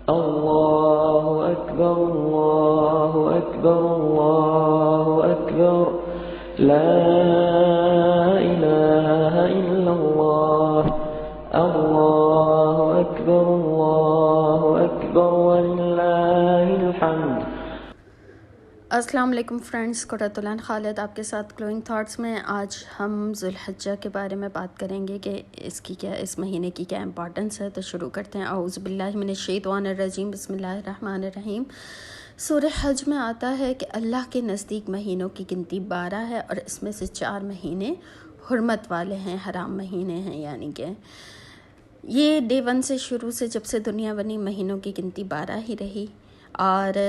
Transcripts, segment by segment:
الله أكبر الله أكبر الله أكبر لا إله إلا الله الله أكبر الله أكبر ولله الحمد۔ السلام علیکم فرینڈس، قرۃ العین خالد آپ کے ساتھ گلوئنگ تھاٹس میں۔ آج ہم ذوالحجہ کے بارے میں بات کریں گے کہ اس مہینے کی کیا امپورٹنس ہے۔ تو شروع کرتے ہیں۔ اعوذ باللہ من الشیطان الرجیم، بسم اللہ الرحمن الرحیم۔ سورہ حج میں آتا ہے کہ اللہ کے نزدیک مہینوں کی گنتی 12 ہے اور اس میں سے 4 مہینے حرمت والے ہیں، حرام مہینے ہیں، یعنی کہ یہ ڈے 1 سے شروع سے جب سے دنیا بنی مہینوں کی گنتی 12 ہی رہی۔ اور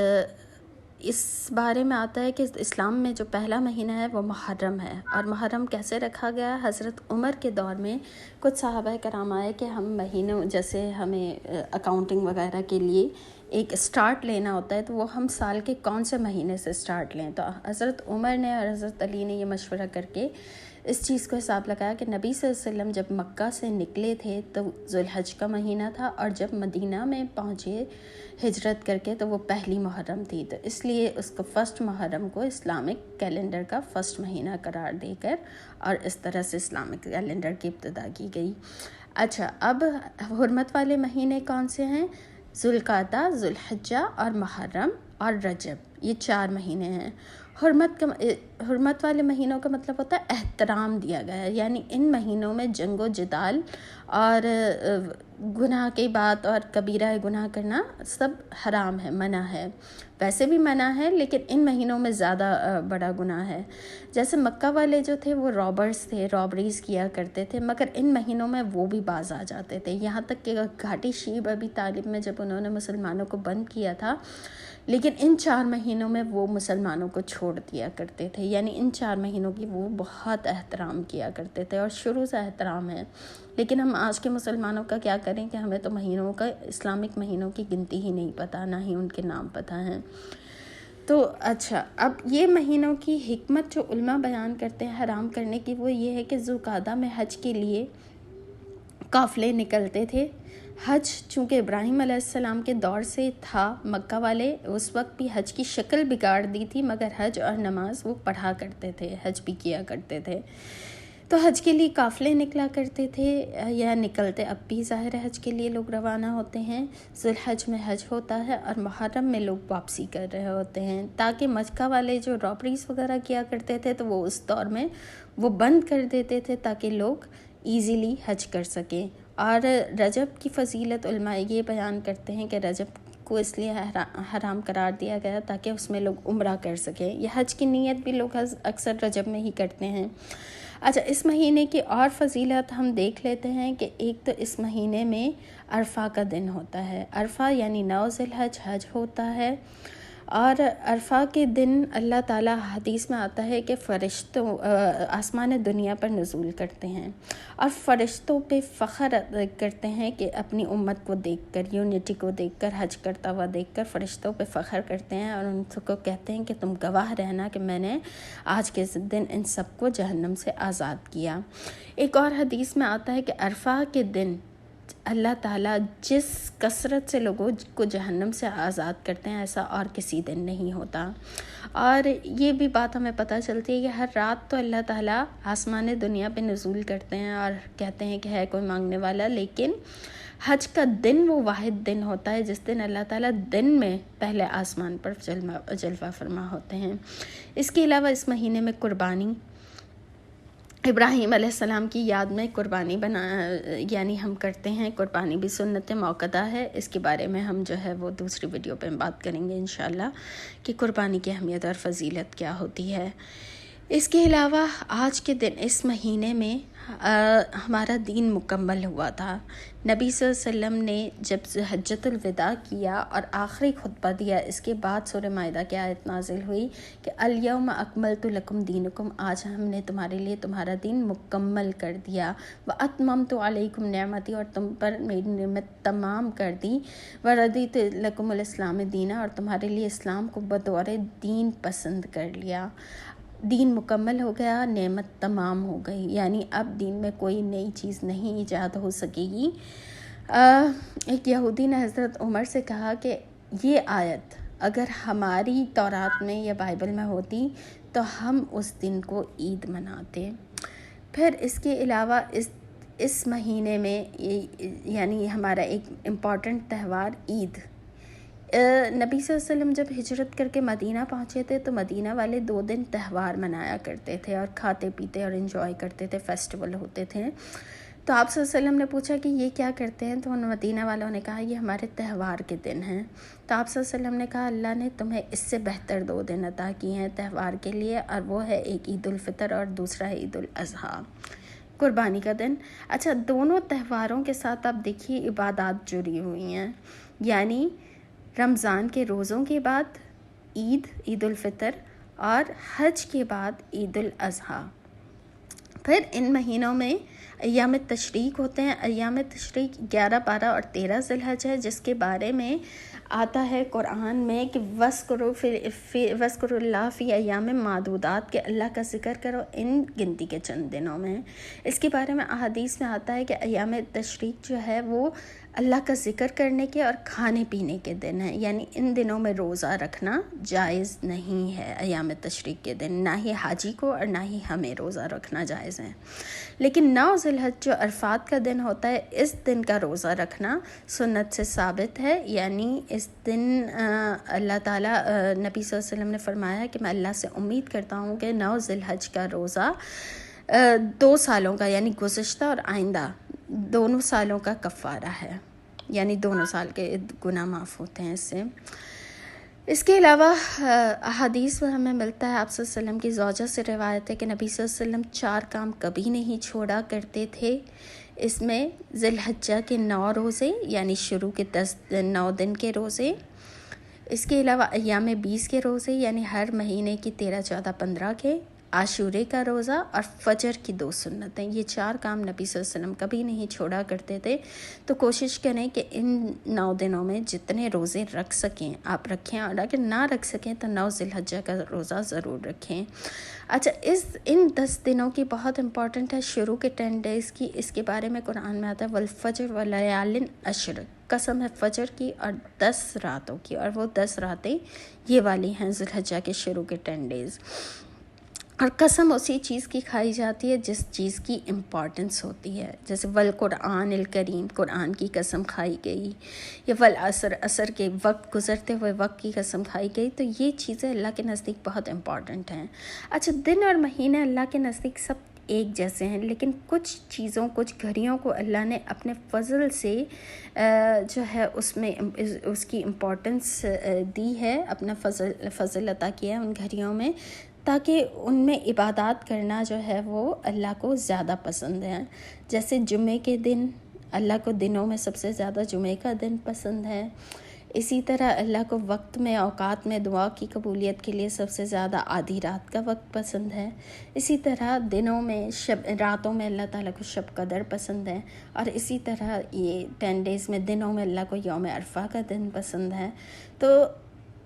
اس بارے میں آتا ہے کہ اسلام میں جو پہلا مہینہ ہے وہ محرم ہے۔ اور محرم کیسے رکھا گیا؟ حضرت عمر کے دور میں کچھ صحابہ کرام آئے کہ ہم مہینوں، جیسے ہمیں اکاؤنٹنگ وغیرہ کے لیے ایک سٹارٹ لینا ہوتا ہے، تو وہ ہم سال کے کون سے مہینے سے سٹارٹ لیں۔ تو حضرت عمر نے اور حضرت علی نے یہ مشورہ کر کے اس چیز کو حساب لگایا کہ نبی صلی اللہ علیہ وسلم جب مکہ سے نکلے تھے تو ذوالحج کا مہینہ تھا، اور جب مدینہ میں پہنچے ہجرت کر کے تو وہ پہلی محرم تھی۔ تو اس لیے اس کو فرسٹ محرم کو اسلامک کیلنڈر کا فرسٹ مہینہ قرار دے کر اور اس طرح سے اسلامک کیلنڈر کی ابتدا کی گئی۔ اچھا، اب حرمت والے مہینے کون سے ہیں؟ ذوالقعدہ، ذوالحجہ اور محرم اور رجب، یہ 4 مہینے ہیں۔ حرمت والے مہینوں کا مطلب ہوتا ہے احترام دیا گیا ہے، یعنی ان مہینوں میں جنگ و جدال اور گناہ کی بات اور کبیرہ گناہ کرنا سب حرام ہے، منع ہے۔ ویسے بھی منع ہے لیکن ان مہینوں میں زیادہ بڑا گناہ ہے۔ جیسے مکہ والے جو تھے وہ رابرز تھے، رابریز کیا کرتے تھے، مگر ان مہینوں میں وہ بھی باز آ جاتے تھے۔ یہاں تک کہ گھاٹی شیب ابی طالب میں جب انہوں نے مسلمانوں کو بند کیا تھا، لیکن ان 4 مہینوں میں وہ مسلمانوں کو چھوڑ دیا کرتے تھے، یعنی ان 4 مہینوں کی وہ بہت احترام کیا کرتے تھے اور شروع سے احترام ہے۔ لیکن ہم آج کے مسلمانوں کا کیا کریں کہ ہمیں تو مہینوں کا، اسلامک مہینوں کی گنتی ہی نہیں پتہ، نہ ہی ان کے نام پتہ ہیں۔ تو اچھا، اب یہ مہینوں کی حکمت جو علماء بیان کرتے ہیں حرام کرنے کی، وہ یہ ہے کہ ذوالقعدہ میں حج کے لیے قافلے نکلتے تھے۔ حج چونکہ ابراہیم علیہ السلام کے دور سے تھا، مکہ والے اس وقت بھی حج کی شکل بگاڑ دی تھی، مگر حج اور نماز وہ پڑھا کرتے تھے، حج بھی کیا کرتے تھے۔ تو حج کے لیے قافلے نکلا کرتے تھے، یا نکلتے، اب بھی ظاہر حج کے لیے لوگ روانہ ہوتے ہیں۔ ذوالحج میں حج ہوتا ہے اور محرم میں لوگ واپسی کر رہے ہوتے ہیں، تاکہ مکہ والے جو رابریز وغیرہ کیا کرتے تھے تو وہ اس دور میں وہ بند کر دیتے تھے تاکہ لوگ ایزیلی حج کر سکیں۔ اور رجب کی فضیلت علماء یہ بیان کرتے ہیں کہ رجب کو اس لیے حرام قرار دیا گیا تاکہ اس میں لوگ عمرہ کر سکیں۔ یہ حج کی نیت بھی لوگ اکثر رجب میں ہی کرتے ہیں۔ اچھا، اس مہینے کی اور فضیلت ہم دیکھ لیتے ہیں کہ ایک تو اس مہینے میں عرفہ کا دن ہوتا ہے۔ عرفہ یعنی 9 ذی الحج حج ہوتا ہے، اور عرفہ کے دن اللہ تعالیٰ، حدیث میں آتا ہے کہ فرشتوں آسمان دنیا پر نزول کرتے ہیں اور فرشتوں پہ فخر کرتے ہیں کہ اپنی امت کو دیکھ کر، یونٹی کو دیکھ کر، حج کرتا ہوا دیکھ کر فرشتوں پہ فخر کرتے ہیں اور ان کو کہتے ہیں کہ تم گواہ رہنا کہ میں نے آج کے دن ان سب کو جہنم سے آزاد کیا۔ ایک اور حدیث میں آتا ہے کہ عرفہ کے دن اللہ تعالیٰ جس کثرت سے لوگوں کو جہنم سے آزاد کرتے ہیں، ایسا اور کسی دن نہیں ہوتا۔ اور یہ بھی بات ہمیں پتہ چلتی ہے کہ ہر رات تو اللہ تعالیٰ آسمان دنیا پہ نزول کرتے ہیں اور کہتے ہیں کہ ہے کوئی مانگنے والا، لیکن حج کا دن وہ واحد دن ہوتا ہے جس دن اللہ تعالیٰ دن میں پہلے آسمان پر جلوہ فرما ہوتے ہیں۔ اس کے علاوہ اس مہینے میں قربانی، ابراہیم علیہ السلام کی یاد میں قربانی یعنی ہم کرتے ہیں۔ قربانی بھی سنت موقدہ ہے، اس کے بارے میں ہم جو ہے وہ دوسری ویڈیو پہ بات کریں گے انشاءاللہ کہ قربانی کی اہمیت اور فضیلت کیا ہوتی ہے۔ اس کے علاوہ آج کے دن، اس مہینے میں ہمارا دین مکمل ہوا تھا۔ نبی صلی اللہ علیہ وسلم نے جب حجۃ الوداع کیا اور آخری خطبہ دیا، اس کے بعد سورہ مائدہ کی آیت نازل ہوئی کہ الیوم اکملت لکم دینکم، آج ہم نے تمہارے لیے تمہارا دین مکمل کر دیا، واتممت علیکم نعمتی، اور تم پر میری نعمت تمام کر دی، ورضیت لکم الاسلام دینا، اور تمہارے لیے اسلام کو بطور دین پسند کر لیا۔ دین مکمل ہو گیا، نعمت تمام ہو گئی، یعنی اب دین میں کوئی نئی چیز نہیں ایجاد ہو سکے گی۔ ایک یہودی نے حضرت عمر سے کہا کہ یہ آیت اگر ہماری تورات میں یا بائبل میں ہوتی تو ہم اس دن کو عید مناتے۔ پھر اس کے علاوہ اس مہینے میں یعنی ہمارا ایک امپورٹنٹ تہوار عید، نبی صلی اللہ علیہ وسلم جب ہجرت کر کے مدینہ پہنچے تھے تو مدینہ والے 2 دن تہوار منایا کرتے تھے اور کھاتے پیتے اور انجوائے کرتے تھے، فیسٹیول ہوتے تھے۔ تو آپ صلی اللہ علیہ وسلم نے پوچھا کہ یہ کیا کرتے ہیں، تو مدینہ والوں نے کہا یہ ہمارے تہوار کے دن ہیں۔ تو آپ صلی اللہ علیہ وسلم نے کہا اللہ نے تمہیں اس سے بہتر 2 دن عطا کیے ہیں تہوار کے لیے، اور وہ ہے ایک عید الفطر اور دوسرا ہے عید الاضحیٰ، قربانی کا دن۔ اچھا، دونوں تہواروں کے ساتھ آپ دیکھیے عبادات جڑی ہوئی ہیں، یعنی رمضان کے روزوں کے بعد عید الفطر اور حج کے بعد عید الاضحیٰ۔ پھر ان مہینوں میں ایام تشریق ہوتے ہیں۔ ایام تشریق 11، 12 اور 13 ذی الحج ہے، جس کے بارے میں آتا ہے قرآن میں کہ وَاذْكُرُوا اللَّهَ فِي أَيَّامٍ مَّعْدُودَاتٍ، کہ اللہ کا ذکر کرو ان گنتی کے چند دنوں میں۔ اس کے بارے میں احادیث میں آتا ہے کہ ایام تشریق جو ہے وہ اللہ کا ذکر کرنے کے اور کھانے پینے کے دن ہیں، یعنی ان دنوں میں روزہ رکھنا جائز نہیں ہے۔ ایام تشریق کے دن نہ ہی حاجی کو اور نہ ہی ہمیں روزہ رکھنا جائز ہے۔ لیکن 9 ذی الحج جو عرفات کا دن ہوتا ہے، اس دن کا روزہ رکھنا سنت سے ثابت ہے، یعنی اس دن اللہ تعالیٰ نبی صلی اللہ علیہ وسلم نے فرمایا کہ میں اللہ سے امید کرتا ہوں کہ 9 ذی الحج کا روزہ 2 سالوں کا یعنی گزشتہ اور آئندہ دونوں سالوں کا کفارہ ہے، یعنی دونوں سال کے گناہ معاف ہوتے ہیں اس سے۔ اس کے علاوہ احادیث میں ہمیں ملتا ہے آپ صلی اللہ علیہ وسلم کی زوجہ سے روایت ہے کہ نبی صلی اللہ علیہ وسلم 4 کام کبھی نہیں چھوڑا کرتے تھے۔ اس میں ذی الحجہ کے 9 روزے یعنی شروع کے 9 دن کے روزے، اس کے علاوہ ایام 20 کے روزے یعنی ہر مہینے کی 13، 14، 15 کے، عاشورے کا روزہ اور فجر کی 2 سنتیں، یہ 4 کام نبی صلی اللہ علیہ وسلم کبھی نہیں چھوڑا کرتے تھے۔ تو کوشش کریں کہ ان 9 دنوں میں جتنے روزے رکھ سکیں آپ رکھیں، اور اگر نہ رکھ سکیں تو 9 ذی الحجہ کا روزہ ضرور رکھیں۔ اچھا، ان 10 دنوں کی بہت امپورٹنٹ ہے، شروع کے 10 ڈیز کی، اس کے بارے میں قرآن میں آتا ہے والفجر ولیال عشر، قسم ہے فجر کی اور 10 راتوں کی، اور وہ 10 راتیں یہ والی ہیں ذی الحجہ کے شروع کے 10 ڈیز۔ اور قسم اسی چیز کی کھائی جاتی ہے جس چیز کی امپورٹنس ہوتی ہے، جیسے والقرآن الکریم، قرآن کی قسم کھائی گئی، یا والعصر، عصر کے وقت گزرتے ہوئے وقت کی قسم کھائی گئی۔ تو یہ چیزیں اللہ کے نزدیک بہت امپورٹنٹ ہیں۔ اچھا، دن اور مہینے اللہ کے نزدیک سب ایک جیسے ہیں، لیکن کچھ چیزوں، کچھ گھڑیوں کو اللہ نے اپنے فضل سے جو ہے اس میں اس کی امپورٹنس دی ہے، اپنا فضل عطا کیا ہے ان گھڑیوں میں، تاکہ ان میں عبادات کرنا جو ہے وہ اللہ کو زیادہ پسند ہے۔ جیسے جمعے کے دن اللہ کو دنوں میں سب سے زیادہ جمعے کا دن پسند ہے، اسی طرح اللہ کو وقت میں، اوقات میں دعا کی قبولیت کے لیے سب سے زیادہ آدھی رات کا وقت پسند ہے، اسی طرح دنوں میں راتوں میں اللہ تعالیٰ کو شب قدر پسند ہے، اور اسی طرح یہ 10 ڈیز میں دنوں میں اللہ کو یوم عرفہ کا دن پسند ہے۔ تو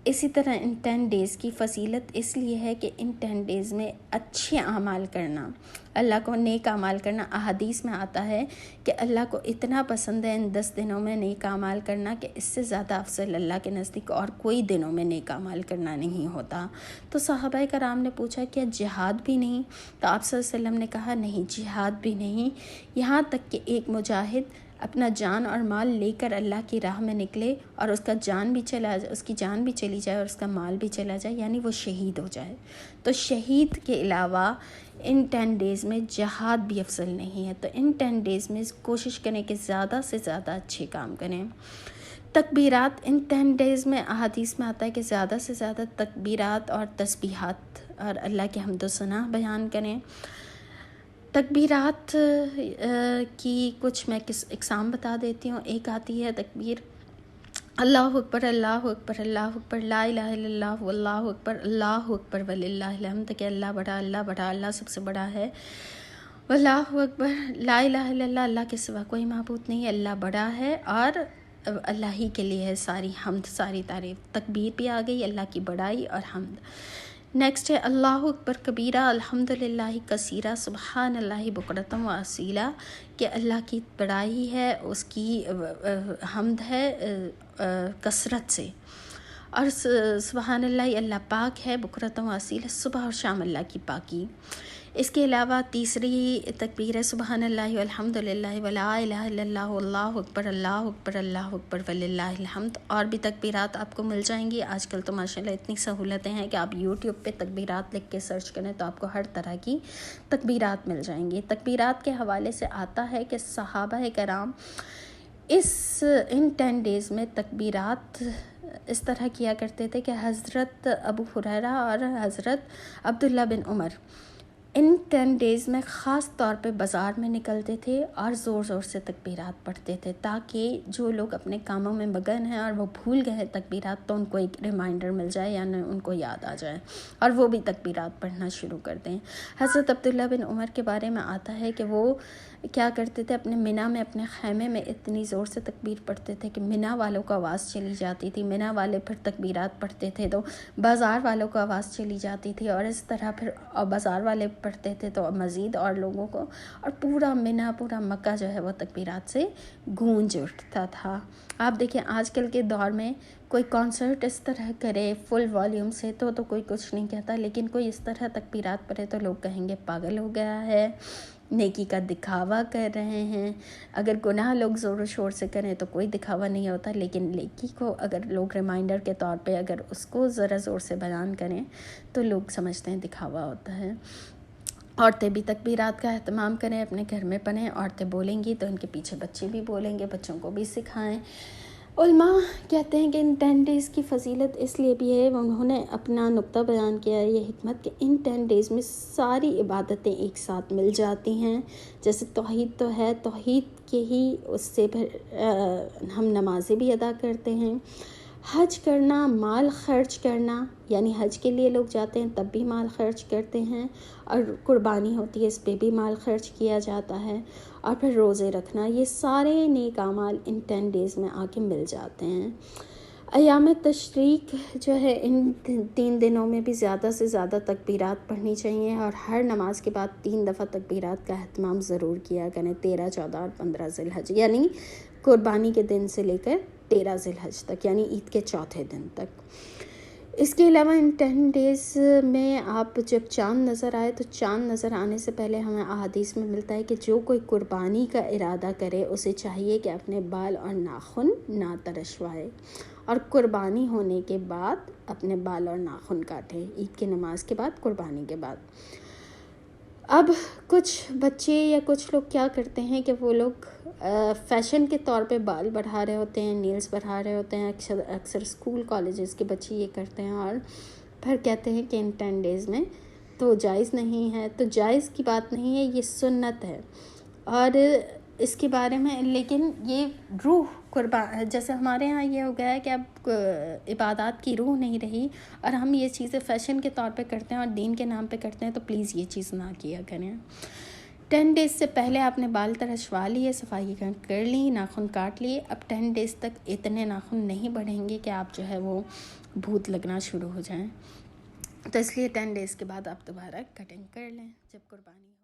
اسی طرح ان 10 ڈیز کی فضیلت اس لیے ہے کہ ان 10 ڈیز میں اچھے اعمال کرنا، اللہ کو نیک اعمال کرنا، احادیث میں آتا ہے کہ اللہ کو اتنا پسند ہے ان 10 دنوں میں نیک اعمال کرنا کہ اس سے زیادہ افضل اللہ کے نزدیک اور کوئی دنوں میں نیک اعمال کرنا نہیں ہوتا۔ تو صحابہ کرام نے پوچھا کیا جہاد بھی نہیں؟ تو آپ صلی اللہ علیہ وسلم نے کہا نہیں، جہاد بھی نہیں، یہاں تک کہ ایک مجاہد اپنا جان اور مال لے کر اللہ کی راہ میں نکلے اور اس کی جان بھی چلی جائے اور اس کا مال بھی چلا جائے، یعنی وہ شہید ہو جائے۔ تو شہید کے علاوہ ان 10 ڈیز میں جہاد بھی افضل نہیں ہے۔ تو ان 10 ڈیز میں کوشش کریں کہ زیادہ سے زیادہ اچھے کام کریں۔ تکبیرات ان 10 ڈیز میں احادیث میں آتا ہے کہ زیادہ سے زیادہ تکبیرات اور تسبیحات اور اللہ کے حمد و ثنا بیان کریں۔ تکبیرات کی کچھ میں اقسام بتا دیتی ہوں۔ ایک آتی ہے تکبیر اللہ اکبر، اللہ اکبر، اللہ اکبر، لا الہ الا اللہ واللہ اکبر، اللہ اکبر وللہ الحمد، کہ اللہ بڑا، اللہ بڑا، اللہ سب سے بڑا ہے، واللہ اکبر، لا الہ الا اللہ، اللہ کے سوا کوئی معبود نہیں، اللہ بڑا ہے اور اللہ ہی کے لیے ہے ساری حمد، ساری تعریف۔ تکبیر بھی آ گئی، اللہ کی بڑائی اور حمد۔ نیکسٹ ہے اللہ اکبر کبیرہ الحمدللہ کثیرہ سبحان اللہ بکرۃ و اصیلا، کہ اللہ کی بڑائی ہے، اس کی حمد ہے کثرت سے، اور سبحان اللہ اللہ پاک ہے، بکرۃ و اصیلا صبح اور شام اللہ کی پاکی۔ اس کے علاوہ تیسری تکبیر ہے سبحان اللہ والحمدللہ ولا الہ الا اللہ اللہ اکبر اللہ اکبر اللہ اکبر وللہ الحمد۔ اور بھی تکبیرات آپ کو مل جائیں گی، آج کل تو ماشاءاللہ اتنی سہولتیں ہیں کہ آپ یوٹیوب پہ تکبیرات لکھ کے سرچ کریں تو آپ کو ہر طرح کی تکبیرات مل جائیں گی۔ تکبیرات کے حوالے سے آتا ہے کہ صحابہ کرام ان 10 ڈیز میں تکبیرات اس طرح کیا کرتے تھے کہ حضرت ابو ہریرہ اور حضرت عبداللہ بن عمر ان 10 ڈیز میں خاص طور پہ بازار میں نکلتے تھے اور زور زور سے تکبیرات پڑھتے تھے، تاکہ جو لوگ اپنے کاموں میں مگن ہیں اور وہ بھول گئے ہیں تکبیرات، تو ان کو ایک ریمائنڈر مل جائے، یعنی ان کو یاد آ جائے اور وہ بھی تکبیرات پڑھنا شروع کر دیں۔ حضرت عبداللہ بن عمر کے بارے میں آتا ہے کہ وہ کیا کرتے تھے، اپنے منا میں اپنے خیمے میں اتنی زور سے تکبیر پڑھتے تھے کہ منا والوں کو آواز چلی جاتی تھی، منا والے پھر تکبیرات پڑھتے تھے تو بازار والوں کو آواز چلی جاتی تھی، اور اس طرح پھر بازار والے پڑھتے تھے تو مزید اور لوگوں کو، اور پورا منا پورا مکہ جو ہے وہ تکبیرات سے گونج اٹھتا تھا۔ آپ دیکھیں آج کل کے دور میں کوئی کانسرٹ اس طرح کرے فل والیوم سے تو کوئی کچھ نہیں کہتا، لیکن کوئی اس طرح تکبیرات پڑھے تو لوگ کہیں گے پاگل ہو گیا ہے، نیکی کا دکھاوا کر رہے ہیں۔ اگر گناہ لوگ زور و شور سے کریں تو کوئی دکھاوا نہیں ہوتا، لیکن نیکی کو اگر لوگ ریمائنڈر کے طور پہ اگر اس کو ذرا زور سے بیان کریں تو لوگ سمجھتے ہیں دکھاوا ہوتا ہے۔ عورتیں بھی تکبیرات کا اہتمام کریں، اپنے گھر میں پڑھیں، عورتیں بولیں گی تو ان کے پیچھے بچے بھی بولیں گے، بچوں کو بھی سکھائیں۔ علماء کہتے ہیں کہ ان 10 ڈیز کی فضیلت اس لیے بھی ہے، انہوں نے اپنا نقطہ بیان کیا ہے، یہ حکمت، کہ ان 10 ڈیز میں ساری عبادتیں ایک ساتھ مل جاتی ہیں۔ جیسے توحید تو ہے، توحید کے ہی اس سے پھر ہم نمازیں بھی ادا کرتے ہیں، حج کرنا، مال خرچ کرنا، یعنی حج کے لیے لوگ جاتے ہیں تب بھی مال خرچ کرتے ہیں، اور قربانی ہوتی ہے اس پہ بھی مال خرچ کیا جاتا ہے، اور پھر روزے رکھنا، یہ سارے نیک اعمال ان 10 ڈیز میں آ کے مل جاتے ہیں۔ ایام تشریق جو ہے ان 3 دنوں میں بھی زیادہ سے زیادہ تکبیرات پڑھنی چاہیے، اور ہر نماز کے بعد 3 دفعہ تکبیرات کا اہتمام ضرور کیا کریں، 13، 14 اور 15 ذی الحج، یعنی قربانی کے دن سے لے کر 13 ذی الحج تک، یعنی عید کے چوتھے دن تک۔ اس کے علاوہ ان 10 ڈیز میں آپ جب چاند نظر آئے تو چاند نظر آنے سے پہلے ہمیں احادیث میں ملتا ہے کہ جو کوئی قربانی کا ارادہ کرے اسے چاہیے کہ اپنے بال اور ناخن نہ ترشوائے، اور قربانی ہونے کے بعد اپنے بال اور ناخن کاٹے، عید کی نماز کے بعد، قربانی کے بعد۔ اب کچھ بچے یا کچھ لوگ کیا کرتے ہیں کہ وہ لوگ فیشن کے طور پہ بال بڑھا رہے ہوتے ہیں، نیلز بڑھا رہے ہوتے ہیں، اکثر اسکول کالجز کے بچے یہ کرتے ہیں، اور پھر کہتے ہیں کہ ان 10 ڈیز میں تو جائز نہیں ہے، تو جائز کی بات نہیں ہے، یہ سنت ہے، اور اس کے بارے میں لیکن یہ روح جیسے ہمارے ہاں یہ ہو گیا ہے کہ اب عبادات کی روح نہیں رہی، اور ہم یہ چیزیں فیشن کے طور پہ کرتے ہیں اور دین کے نام پہ کرتے ہیں، تو پلیز یہ چیز نہ کیا کریں۔ 10 ڈیز سے پہلے آپ نے بال ترشوا لیے، صفائی کر لی، ناخن کاٹ لیے، اب 10 ڈیز تک اتنے ناخن نہیں بڑھیں گے کہ آپ جو ہے وہ بھوت لگنا شروع ہو جائیں، تو اس لیے 10 ڈیز کے بعد آپ دوبارہ کٹنگ کر لیں جب قربانی ہو۔